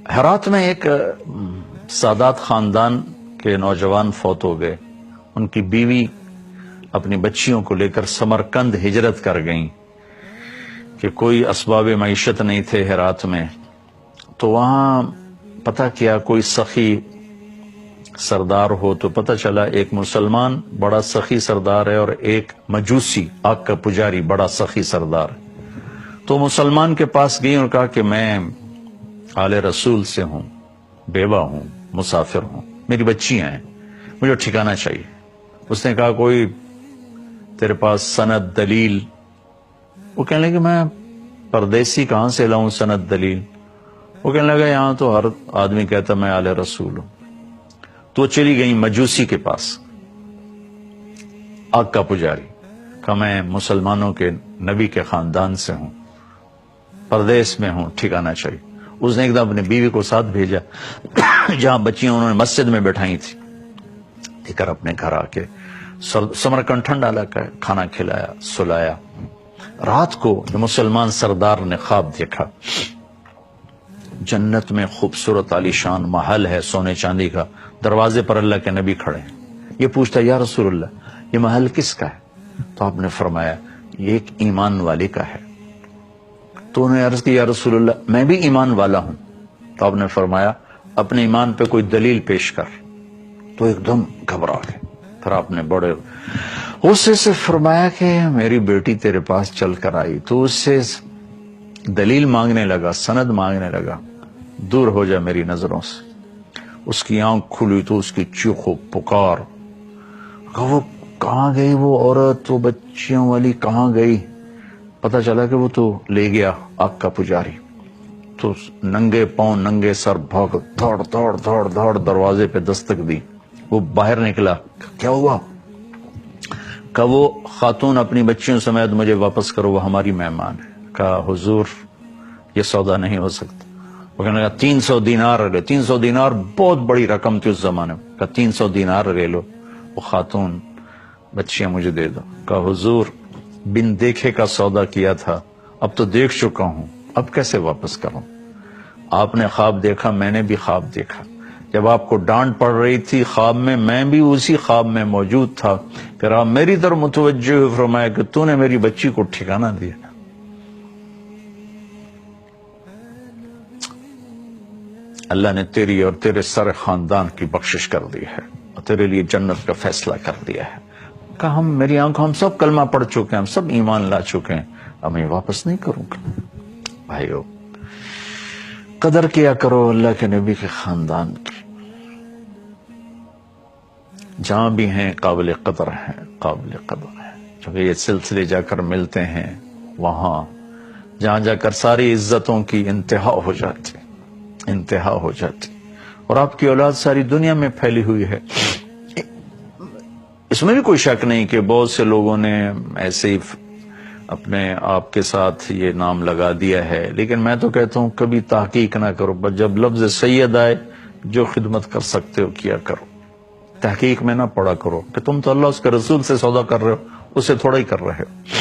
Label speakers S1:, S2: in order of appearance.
S1: ہرات میں ایک سادات خاندان کے نوجوان فوت ہو گئے. ان کی بیوی اپنی بچیوں کو لے کر سمرقند ہجرت کر گئیں کہ کوئی اسباب معیشت نہیں تھے ہرات میں. تو وہاں پتہ کیا کوئی سخی سردار ہو، تو پتہ چلا ایک مسلمان بڑا سخی سردار ہے اور ایک مجوسی آگ کا پجاری بڑا سخی سردار ہے. تو مسلمان کے پاس گئی اور کہا کہ میں آل رسول سے ہوں، بیوہ ہوں، مسافر ہوں، میری بچیاں ہیں، مجھے ٹھکانا چاہیے. اس نے کہا کوئی تیرے پاس سند دلیل؟ وہ کہنے لگے میں پردیسی کہاں سے لاؤں سند دلیل؟ وہ کہنے لگا یہاں تو ہر آدمی کہتا میں آل رسول ہوں. تو چلی گئی مجوسی کے پاس، آگ کا پجاری، کہ میں مسلمانوں کے نبی کے خاندان سے ہوں، پردیس میں ہوں، ٹھکانا چاہیے. اس نے ایک دم اپنی بیوی کو ساتھ بھیجا جہاں بچیاں انہوں نے مسجد میں بٹھائی تھی، لے کر اپنے گھر آ کے سمرقند ٹھنڈا علاقہ ہے، کھانا کھلایا، سلایا. رات کو یہ مسلمان سردار نے خواب دیکھا، جنت میں خوبصورت عالیشان محل ہے سونے چاندی کا، دروازے پر اللہ کے نبی کھڑے ہیں. یہ پوچھتا یا رسول اللہ یہ محل کس کا ہے؟ تو آپ نے فرمایا یہ ایک ایمان والے کا ہے. تو انہوں نے عرض کی یا رسول اللہ میں بھی ایمان والا ہوں. تو آپ نے فرمایا اپنے ایمان پہ کوئی دلیل پیش کر. تو ایک دم گھبرا گئے. پھر آپ نے بڑے غصے سے فرمایا کہ میری بیٹی تیرے پاس چل کر آئی، تو اس سے دلیل مانگنے لگا، سند مانگنے لگا، دور ہو جا میری نظروں سے. اس کی آنکھ کھلی تو اس کی چیخ و پکار، وہ کہاں گئی وہ عورت، وہ بچیوں والی کہاں گئی؟ پتہ چلا کہ وہ تو لے گیا آگ کا پجاری. تو ننگے پاؤں ننگے سر بھاگ دوڑ دوڑ دوڑ دوڑ دروازے پہ دستک دی. وہ باہر نکلا، کیا ہوا؟ کہ وہ خاتون اپنی بچیوں سمیت مجھے واپس کرو، وہ ہماری مہمان ہے. کہا حضور یہ سودا نہیں ہو سکتا. وہ کہنے لگا 300 دینار لے. 300 دینار بہت بڑی رقم تھی اس زمانے میں. کہا 300 دینار لے لو، وہ خاتون بچیاں مجھے دے دو. کہا حضور بن دیکھے کا سودا کیا تھا، اب تو دیکھ چکا ہوں، اب کیسے واپس کروں؟ آپ نے خواب دیکھا، میں نے بھی خواب دیکھا. جب آپ کو ڈانٹ پڑ رہی تھی خواب میں بھی اسی خواب میں موجود تھا. پھر آپ میری طرف متوجہ ہوئے، فرمایا کہ تو نے میری بچی کو ٹھکانہ دیا. اللہ نے تیری اور تیرے سارے خاندان کی بخشش کر دی ہے اور تیرے لیے جنت کا فیصلہ کر دیا ہے. کہا ہم میری آنکھوں ہم سب کلمہ پڑھ چکے ہیں، ہم سب ایمان لا چکے ہیں، اب میں واپس نہیں کروں گا. بھائیو قدر کیا کرو اللہ کے نبی کے خاندان کی. جہاں بھی ہیں قابل قدر ہیں، قابل قدر ہیں. چونکہ یہ سلسلے جا کر ملتے ہیں وہاں جہاں جا کر ساری عزتوں کی انتہا ہو جاتی، انتہا ہو جاتی. اور آپ کی اولاد ساری دنیا میں پھیلی ہوئی ہے. اس میں بھی کوئی شک نہیں کہ بہت سے لوگوں نے ایسے ہی اپنے آپ کے ساتھ یہ نام لگا دیا ہے، لیکن میں تو کہتا ہوں کبھی تحقیق نہ کرو. بس جب لفظ سید آئے جو خدمت کر سکتے ہو کیا کرو، تحقیق میں نہ پڑا کرو کہ تم تو اللہ اس کے رسول سے سودا کر رہے ہو، اسے تھوڑا ہی کر رہے ہو.